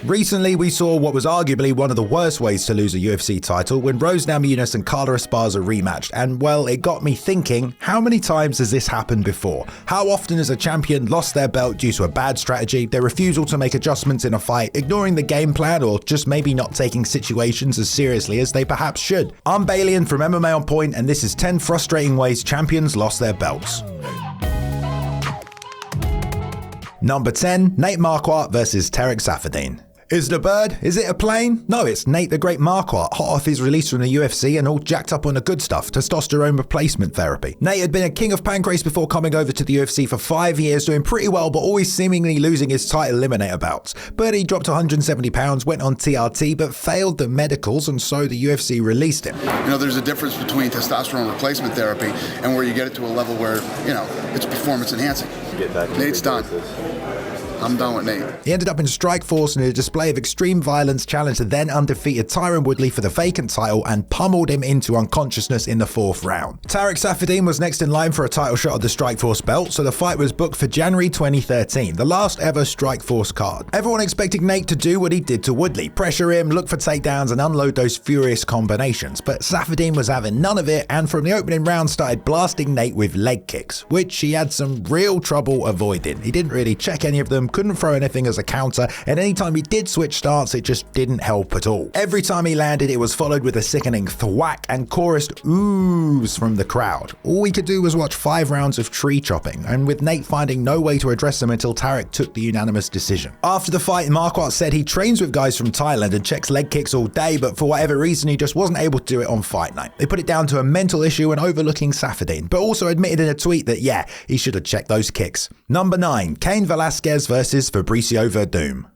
Recently, we saw what was arguably one of the worst ways to lose a UFC title when Namajunas and Carla Esparza rematched, and well, it got me thinking, how many times has this happened before? How often has a champion lost their belt due to a bad strategy, their refusal to make adjustments in a fight, ignoring the game plan, or just maybe not taking situations as seriously as they perhaps should? I'm Balian from MMA On Point, and this is 10 frustrating ways champions lost their belts. Number 10, Nate Marquardt versus Tarek Saffiedine. Is it a bird? Is it a plane? No, it's Nate the Great Marquardt, hot off his release from the UFC and all jacked up on the good stuff, testosterone replacement therapy. Nate had been a king of pancrase before coming over to the UFC for 5 years, doing pretty well but always seemingly losing his title eliminator bouts. But he dropped 170 pounds, went on TRT but failed the medicals, and so the UFC released him. You know, there's a difference between testosterone replacement therapy and where you get it to a level where, you know, it's performance enhancing. Nate's done. I'm done with Nate. He ended up in Strikeforce in a display of extreme violence, challenged the then undefeated Tyron Woodley for the vacant title and pummeled him into unconsciousness in the 4th round. Tarek Saffiedine was next in line for a title shot of the Strikeforce belt, so the fight was booked for January 2013, the last ever Strikeforce card. Everyone expected Nate to do what he did to Woodley, pressure him, look for takedowns and unload those furious combinations, but Saffiedine was having none of it and from the opening round started blasting Nate with leg kicks, which he had some real trouble avoiding. He didn't really check any of them, couldn't throw anything as a counter, and anytime he did switch stance, it just didn't help at all. Every time he landed, it was followed with a sickening thwack and chorused oohs from the crowd. All we could do was watch 5 rounds of tree chopping, and with Nate finding no way to address them until Tarek took the unanimous decision. After the fight, Marquardt said he trains with guys from Thailand and checks leg kicks all day, but for whatever reason, he just wasn't able to do it on fight night. They put it down to a mental issue and overlooking Saffiedine, but also admitted in a tweet that yeah, he should have checked those kicks. Number 9, Cain Velasquez versus Fabricio Werdum.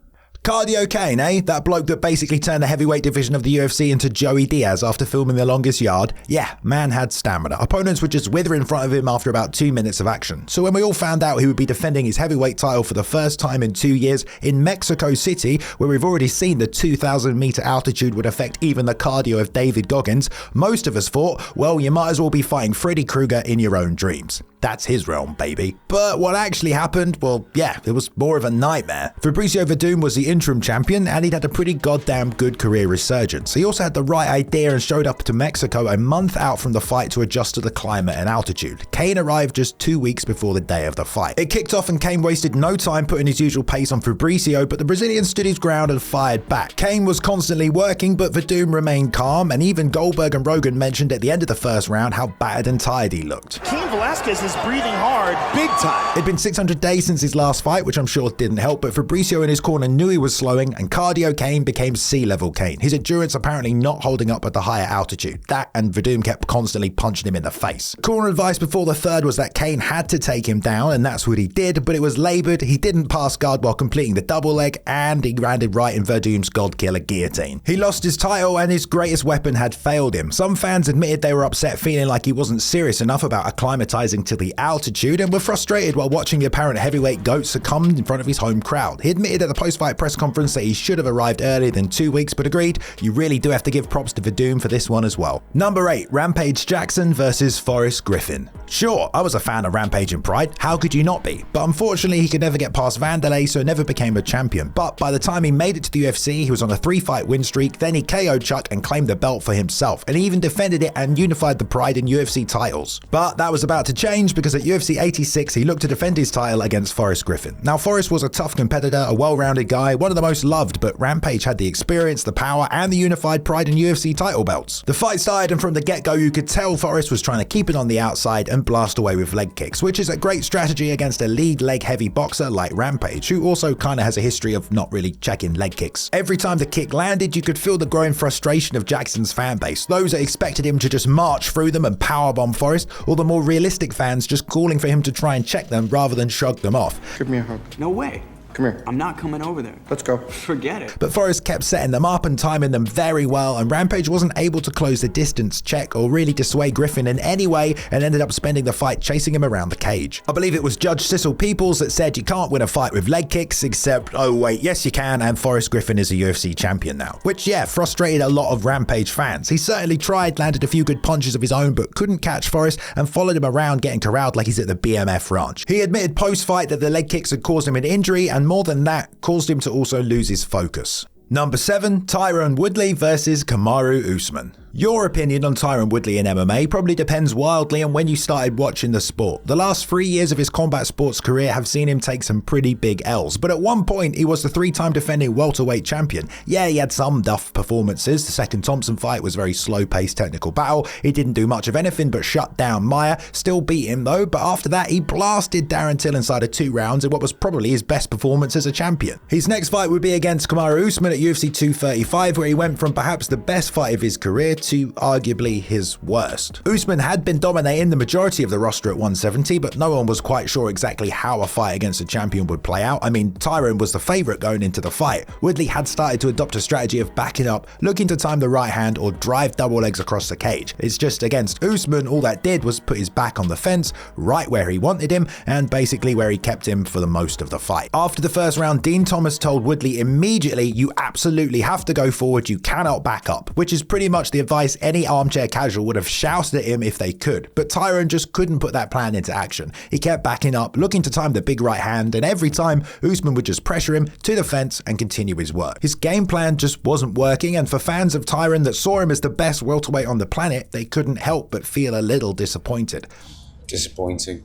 Cardio Kane, eh? That bloke that basically turned the heavyweight division of the UFC into Joey Diaz after filming The Longest Yard? Yeah, man had stamina. Opponents would just wither in front of him after about 2 minutes of action. So when we all found out he would be defending his heavyweight title for the first time in 2 years in Mexico City, where we've already seen the 2,000 meter altitude would affect even the cardio of David Goggins, most of us thought, well, you might as well be fighting Freddy Krueger in your own dreams. That's his realm, baby. But what actually happened? Well, yeah, it was more of a nightmare. Fabricio Werdum was the interim champion, and he'd had a pretty goddamn good career resurgence. He also had the right idea and showed up to Mexico a month out from the fight to adjust to the climate and altitude. Cain arrived just 2 weeks before the day of the fight. It kicked off and Cain wasted no time putting his usual pace on Fabricio, but the Brazilian stood his ground and fired back. Cain was constantly working, but Werdum remained calm, and even Goldberg and Rogan mentioned at the end of the first round how battered and tired he looked. Cain Velasquez is breathing hard, big time. It'd been 600 days since his last fight, which I'm sure didn't help, but Fabricio in his corner knew he was slowing, and cardio Cain became sea-level Cain. His endurance apparently not holding up at the higher altitude. That and Werdum kept constantly punching him in the face. Corner advice before the third was that Cain had to take him down, and that's what he did, but it was laboured, he didn't pass guard while completing the double leg, and he landed right in Verdum's god-killer guillotine. He lost his title, and his greatest weapon had failed him. Some fans admitted they were upset, feeling like he wasn't serious enough about acclimatizing to the altitude, and were frustrated while watching the apparent heavyweight GOAT succumb in front of his home crowd. He admitted at the post-fight press conference that he should have arrived earlier than 2 weeks, but agreed, you really do have to give props to Werdum for this one as well. Number 8, Rampage Jackson versus Forrest Griffin. Sure, I was a fan of Rampage and Pride, how could you not be? But unfortunately he could never get past Vanderlei, so never became a champion. But by the time he made it to the UFC, he was on a 3-fight win streak, then he KO'd Chuck and claimed the belt for himself, and he even defended it and unified the Pride and UFC titles. But that was about to change because at UFC 86 he looked to defend his title against Forrest Griffin. Now Forrest was a tough competitor, a well-rounded guy, one of the most loved, but Rampage had the experience, the power, and the unified Pride and UFC title belts. The fight started, and from the get-go you could tell Forrest was trying to keep it on the outside and blast away with leg kicks, which is a great strategy against a lead leg-heavy boxer like Rampage, who also kinda has a history of not really checking leg kicks. Every time the kick landed, you could feel the growing frustration of Jackson's fan base, those that expected him to just march through them and powerbomb Forrest, or the more realistic fans just calling for him to try and check them rather than shrug them off. Give me a hug. No way. Come here. I'm not coming over there. Let's go. Forget it. But Forrest kept setting them up and timing them very well, and Rampage wasn't able to close the distance check or really dissuade Griffin in any way, and ended up spending the fight chasing him around the cage. I believe it was Judge Cecil Peoples that said you can't win a fight with leg kicks, except, oh wait, yes you can, and Forrest Griffin is a UFC champion now. Which, yeah, frustrated a lot of Rampage fans. He certainly tried, landed a few good punches of his own, but couldn't catch Forrest, and followed him around getting corralled like he's at the BMF ranch. He admitted post-fight that the leg kicks had caused him an injury, and and more than that, caused him to also lose his focus. Number 7, Tyron Woodley versus Kamaru Usman. Your opinion on Tyron Woodley in MMA probably depends wildly on when you started watching the sport. The last 3 years of his combat sports career have seen him take some pretty big L's, but at one point he was the 3-time defending welterweight champion. Yeah, he had some duff performances. The second Thompson fight was a very slow-paced technical battle. He didn't do much of anything but shut down Maia, still beat him though, but after that he blasted Darren Till inside of 2 rounds in what was probably his best performance as a champion. His next fight would be against Kamaru Usman at UFC 235, where he went from perhaps the best fight of his career to arguably his worst. Usman had been dominating the majority of the roster at 170, but no one was quite sure exactly how a fight against a champion would play out. I mean, Tyron was the favourite going into the fight. Woodley had started to adopt a strategy of backing up, looking to time the right hand or drive double legs across the cage. It's just against Usman, all that did was put his back on the fence, right where he wanted him, and basically where he kept him for the most of the fight. After the first round, Dean Thomas told Woodley immediately, "You absolutely have to go forward, you cannot back up," which is pretty much the advice any armchair casual would have shouted at him if they could. But Tyron just couldn't put that plan into action. He kept backing up, looking to time the big right hand, and every time Usman would just pressure him to the fence and continue his work. His game plan just wasn't working, and for fans of Tyron that saw him as the best welterweight on the planet, they couldn't help but feel a little disappointed. Disappointing.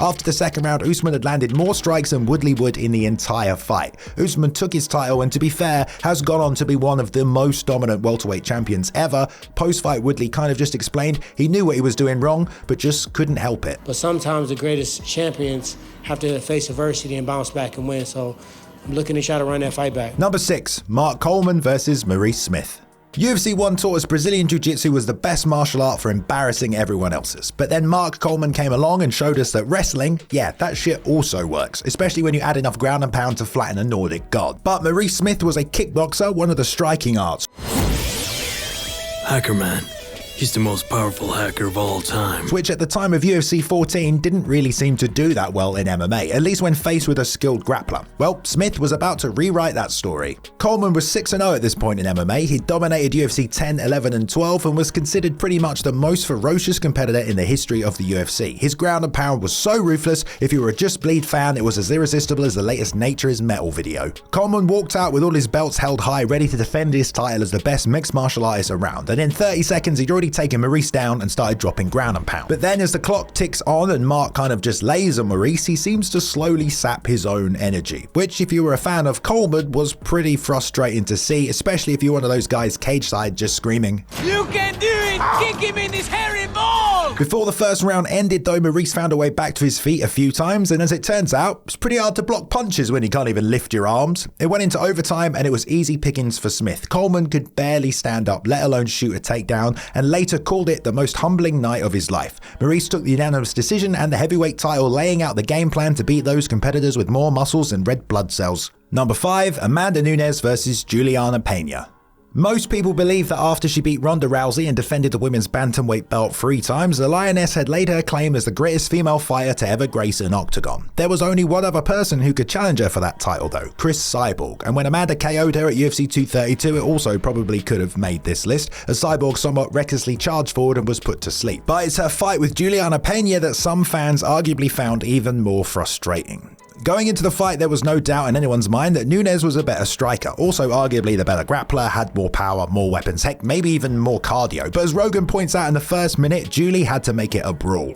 After the second round, Usman had landed more strikes than Woodley would in the entire fight. Usman took his title and, to be fair, has gone on to be one of the most dominant welterweight champions ever. Post-fight, Woodley kind of just explained he knew what he was doing wrong, but just couldn't help it. But sometimes the greatest champions have to face adversity and bounce back and win, so I'm looking to try to run that fight back. Number 6, Mark Coleman versus Maurice Smith. UFC 1 taught us Brazilian Jiu-Jitsu was the best martial art for embarrassing everyone else's. But then Mark Coleman came along and showed us that wrestling, yeah, that shit also works, especially when you add enough ground and pound to flatten a Nordic god. But Maurice Smith was a kickboxer, one of the striking arts. Hacker man. He's the most powerful hacker of all time. Which at the time of UFC 14 didn't really seem to do that well in MMA, at least when faced with a skilled grappler. Well, Smith was about to rewrite that story. Coleman was 6-0 at this point in MMA. He dominated UFC 10, 11 and 12 and was considered pretty much the most ferocious competitor in the history of the UFC. His ground and pound was so ruthless, if you were a Just Bleed fan, it was as irresistible as the latest Nature is Metal video. Coleman walked out with all his belts held high, ready to defend his title as the best mixed martial artist around, and in 30 seconds he'd already taken Maurice down and started dropping ground and pound. But then as the clock ticks on and Mark kind of just lays on Maurice, he seems to slowly sap his own energy, which if you were a fan of Coleman was pretty frustrating to see, especially if you're one of those guys cage side just screaming, "You can do it! Kick him in his hairy balls!" Before the first round ended though, Maurice found a way back to his feet a few times, and as it turns out, it's pretty hard to block punches when you can't even lift your arms. It went into overtime and it was easy pickings for Smith. Coleman could barely stand up, let alone shoot a takedown, and later called it the most humbling night of his life. Maurice took the unanimous decision and the heavyweight title, laying out the game plan to beat those competitors with more muscles and red blood cells. Number 5, Amanda Nunes versus Juliana Pena. Most people believe that after she beat Ronda Rousey and defended the women's bantamweight belt 3 times, the Lioness had laid her claim as the greatest female fighter to ever grace an octagon. There was only one other person who could challenge her for that title though, Chris Cyborg, and when Amanda KO'd her at UFC 232, it also probably could have made this list, as Cyborg somewhat recklessly charged forward and was put to sleep. But it's her fight with Juliana Pena that some fans arguably found even more frustrating. Going into the fight, there was no doubt in anyone's mind that Nunes was a better striker, also arguably the better grappler, had more power, more weapons, heck, maybe even more cardio. But as Rogan points out in the first minute, Julie had to make it a brawl.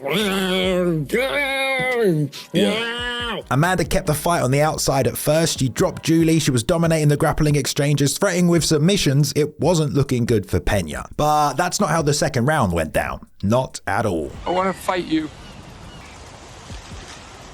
Amanda kept the fight on the outside at first. She dropped Julie, she was dominating the grappling exchanges, threatening with submissions. It wasn't looking good for Pena. But that's not how the second round went down. Not at all. I want to fight you.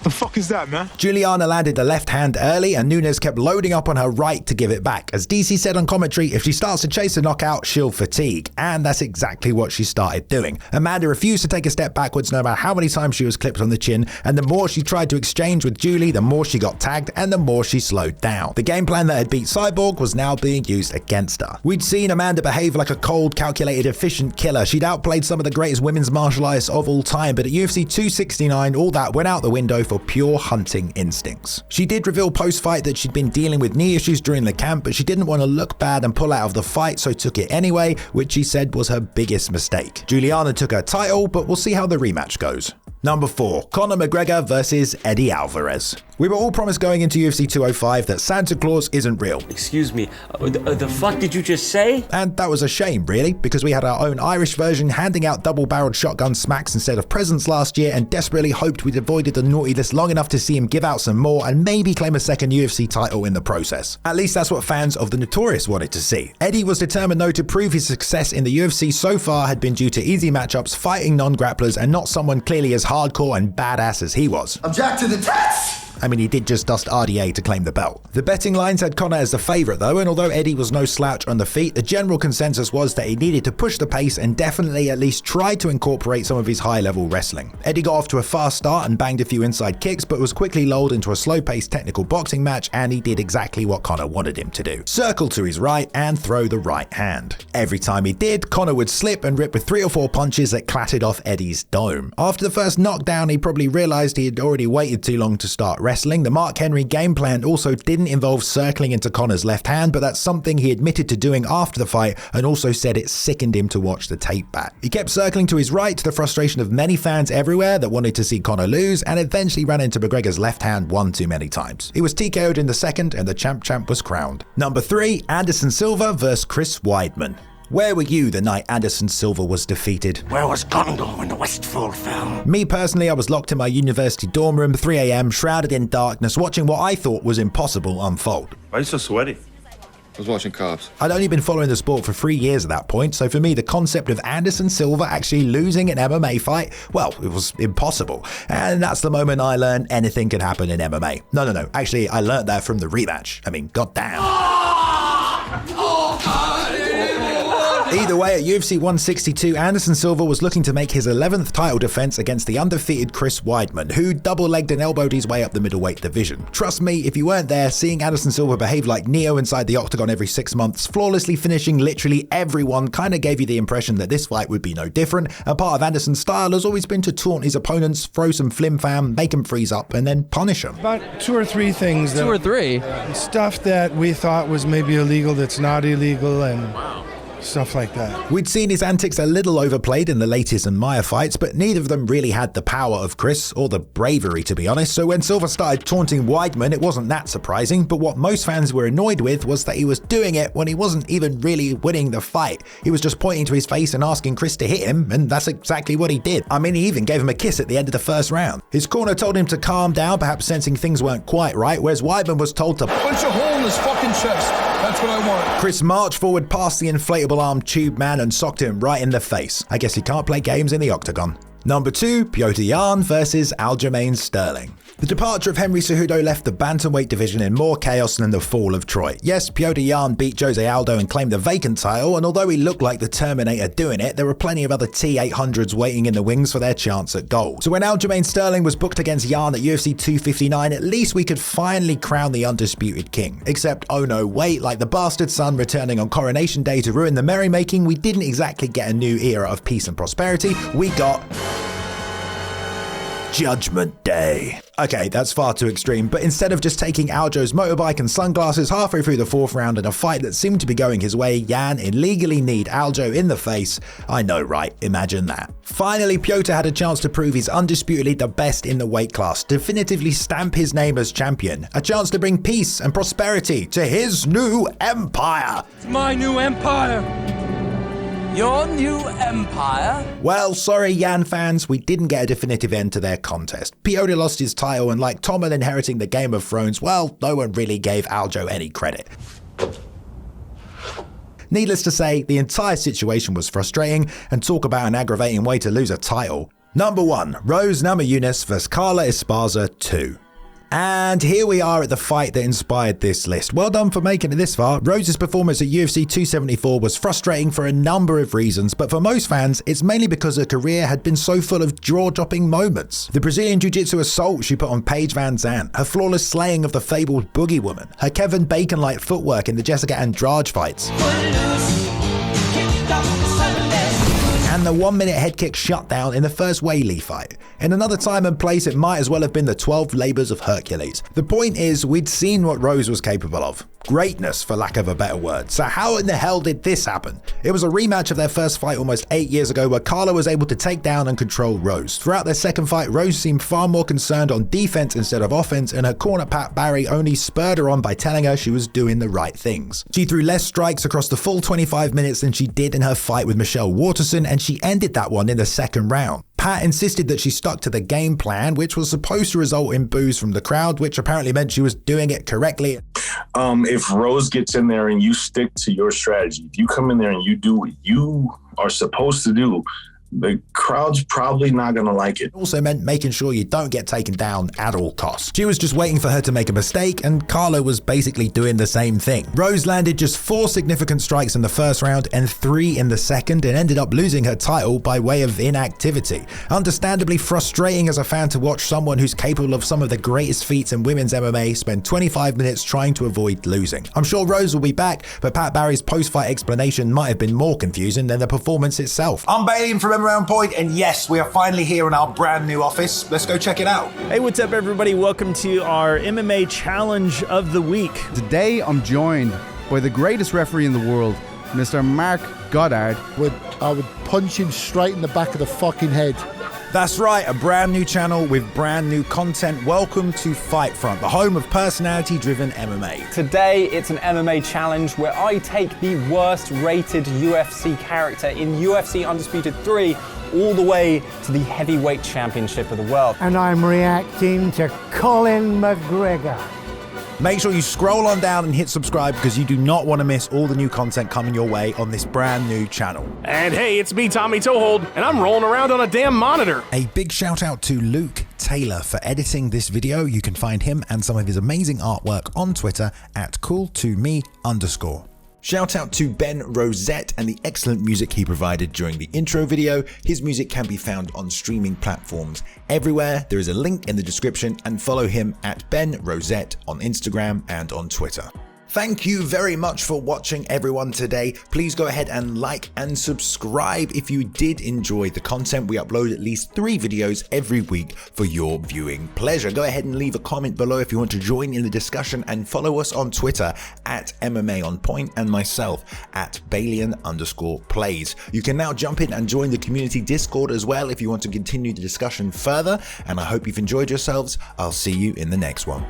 The fuck is that, man? Juliana landed the left hand early and Nunes kept loading up on her right to give it back. As DC said on commentary, if she starts to chase a knockout, she'll fatigue. And that's exactly what she started doing. Amanda refused to take a step backwards no matter how many times she was clipped on the chin, and the more she tried to exchange with Julie, the more she got tagged and the more she slowed down. The game plan that had beat Cyborg was now being used against her. We'd seen Amanda behave like a cold, calculated, efficient killer. She'd outplayed some of the greatest women's martial artists of all time, but at UFC 269, all that went out the window for pure hunting instincts. She did reveal post-fight that she'd been dealing with knee issues during the camp, but she didn't want to look bad and pull out of the fight, so took it anyway, which she said was her biggest mistake. Juliana took her title, but we'll see how the rematch goes. Number 4, Conor McGregor versus Eddie Alvarez. We were all promised going into UFC 205 that Santa Claus isn't real. Excuse me, the fuck did you just say? And that was a shame, really, because we had our own Irish version handing out double-barreled shotgun smacks instead of presents last year and desperately hoped we'd avoided the naughty list long enough to see him give out some more and maybe claim a second UFC title in the process. At least that's what fans of the Notorious wanted to see. Eddie was determined though to prove his success in the UFC so far had been due to easy matchups, fighting non-grapplers, and not someone clearly as hardcore and badass as he was. Object to the test! I mean, he did just dust RDA to claim the belt. The betting lines had Conor as the favourite though, and although Eddie was no slouch on the feet, the general consensus was that he needed to push the pace and definitely at least try to incorporate some of his high-level wrestling. Eddie got off to a fast start and banged a few inside kicks, but was quickly lulled into a slow-paced technical boxing match, and he did exactly what Conor wanted him to do. Circle to his right and throw the right hand. Every time he did, Conor would slip and rip with 3 or 4 punches that clattered off Eddie's dome. After the first knockdown, he probably realised he had already waited too long to start wrestling. The Mark Henry game plan also didn't involve circling into Conor's left hand, but that's something he admitted to doing after the fight and also said it sickened him to watch the tape back. He kept circling to his right to the frustration of many fans everywhere that wanted to see Conor lose, and eventually ran into McGregor's left hand one too many times. He was TKO'd in the second and the champ was crowned. Number 3, Anderson Silva vs Chris Weidman. Where were you the night Anderson Silva was defeated? Where was Gondor when the Westfall fell? Me personally, I was locked in my university dorm room, 3 a.m, shrouded in darkness, watching what I thought was impossible unfold. Why are you so sweaty? I was watching Cops. I'd only been following the sport for 3 years at that point, so for me the concept of Anderson Silva actually losing an MMA fight, well, it was impossible. And that's the moment I learned anything could happen in MMA. No, actually I learned that from the rematch. I mean, goddamn. Either way, at UFC 162, Anderson Silva was looking to make his 11th title defense against the undefeated Chris Weidman, who double-legged and elbowed his way up the middleweight division. Trust me, if you weren't there, seeing Anderson Silva behave like Neo inside the octagon every 6 months, flawlessly finishing literally everyone, kind of gave you the impression that this fight would be no different. A part of Anderson's style has always been to taunt his opponents, throw some flim-flam, make them freeze up, and then punish them. About 2 or 3 things. Two or three? Stuff that we thought was maybe illegal that's not illegal, and stuff like that. We'd seen his antics a little overplayed in the latest and Maya fights, but neither of them really had the power of Chris, or the bravery to be honest, so when Silva started taunting Weidman, it wasn't that surprising, but what most fans were annoyed with was that he was doing it when he wasn't even really winning the fight. He was just pointing to his face and asking Chris to hit him, and that's exactly what he did. I mean, he even gave him a kiss at the end of the first round. His corner told him to calm down, perhaps sensing things weren't quite right, whereas Weidman was told to punch a hole in his fucking chest. That's what I want. Chris marched forward past the inflatable arm tube man and socked him right in the face. I guess he can't play games in the octagon. Number 2, Petr Yan versus Aljamain Sterling. The departure of Henry Cejudo left the bantamweight division in more chaos than the fall of Troy. Yes, Petr Yan beat Jose Aldo and claimed the vacant title, and although he looked like the Terminator doing it, there were plenty of other T800s waiting in the wings for their chance at gold. So when Aljamain Sterling was booked against Yan at UFC 259, at least we could finally crown the undisputed king. Except, oh no, wait, like the bastard son returning on Coronation Day to ruin the merrymaking, we didn't exactly get a new era of peace and prosperity, we got Judgment Day. Okay, that's far too extreme, but instead of just taking Aljo's motorbike and sunglasses halfway through the 4th round in a fight that seemed to be going his way, Yan illegally kneed Aljo in the face. I know, right? Imagine that. Finally, Petr had a chance to prove he's undisputedly the best in the weight class, definitively stamp his name as champion, a chance to bring peace and prosperity to his new empire. It's my new empire. Your new empire? Well, sorry Yan fans, we didn't get a definitive end to their contest. Petr lost his title, and like Tommen inheriting the Game of Thrones, well, no one really gave Aljo any credit. Needless to say, the entire situation was frustrating, and talk about an aggravating way to lose a title. Number 1, Rose Namajunas vs Carla Esparza 2. And here we are at the fight that inspired this list. Well done for making it this far. Rose's performance at UFC 274 was frustrating for a number of reasons, but for most fans, it's mainly because her career had been so full of jaw-dropping moments. The Brazilian Jiu-Jitsu assault she put on Paige Van Zandt, her flawless slaying of the fabled Boogie Woman, her Kevin Bacon-like footwork in the Jessica Andrade fights, and the 1-minute head kick shutdown in the first Weidman fight. In another time and place, it might as well have been the 12 labors of Hercules. The point is, we'd seen what Rose was capable of. greatness, for lack of a better word. So how in the hell did this happen? It was a rematch of their first fight almost 8 years ago where Carla was able to take down and control Rose. Throughout their second fight, Rose seemed far more concerned on defense instead of offense, and her corner Pat Barry only spurred her on by telling her she was doing the right things. She threw less strikes across the full 25 minutes than she did in her fight with Michelle Waterson, and she ended that one in the second round. Pat insisted that she stuck to the game plan, which was supposed to result in boos from the crowd, which apparently meant she was doing it correctly. If Rose gets in there and you stick to your strategy, if you come in there and you do what you are supposed to do, the crowd's probably not going to like it. It also meant making sure you don't get taken down at all costs. She was just waiting for her to make a mistake, and Carla was basically doing the same thing. Rose landed just 4 significant strikes in the first round and 3 in the second, and ended up losing her title by way of inactivity. Understandably frustrating as a fan to watch someone who's capable of some of the greatest feats in women's MMA spend 25 minutes trying to avoid losing. I'm sure Rose will be back, but Pat Barry's post-fight explanation might have been more confusing than the performance itself. I'm Bailey from Round Point, and yes, we are finally here in our brand new office. Let's go check it out. Hey, what's up, everybody? Welcome to our MMA Challenge of the Week. Today, I'm joined by the greatest referee in the world, Mr. Mark Goddard. I would punch him straight in the back of the fucking head. That's right, a brand new channel with brand new content. Welcome to Fight Front, the home of personality-driven MMA. Today, it's an MMA challenge where I take the worst rated UFC character in UFC Undisputed 3 all the way to the heavyweight championship of the world. And I'm reacting to Colin McGregor. Make sure you scroll on down and hit subscribe because you do not want to miss all the new content coming your way on this brand new channel. And hey, it's me, Tommy Toehold, and I'm rolling around on a damn monitor. A big shout out to Luke Taylor for editing this video. You can find him and some of his amazing artwork on Twitter at cool2me_. Shout out to Ben Rosette and the excellent music he provided during the intro video. His music can be found on streaming platforms everywhere. There is a link in the description, and follow him at Ben Rosette on Instagram and on Twitter. Thank you very much for watching, everyone, today. Please go ahead and like and subscribe if you did enjoy the content. We upload at least 3 videos every week for your viewing pleasure. Go ahead and leave a comment below if you want to join in the discussion, and follow us on Twitter at MMA On Point and myself at Balian_plays. You can now jump in and join the community Discord as well if you want to continue the discussion further, and I hope you've enjoyed yourselves. I'll see you in the next one.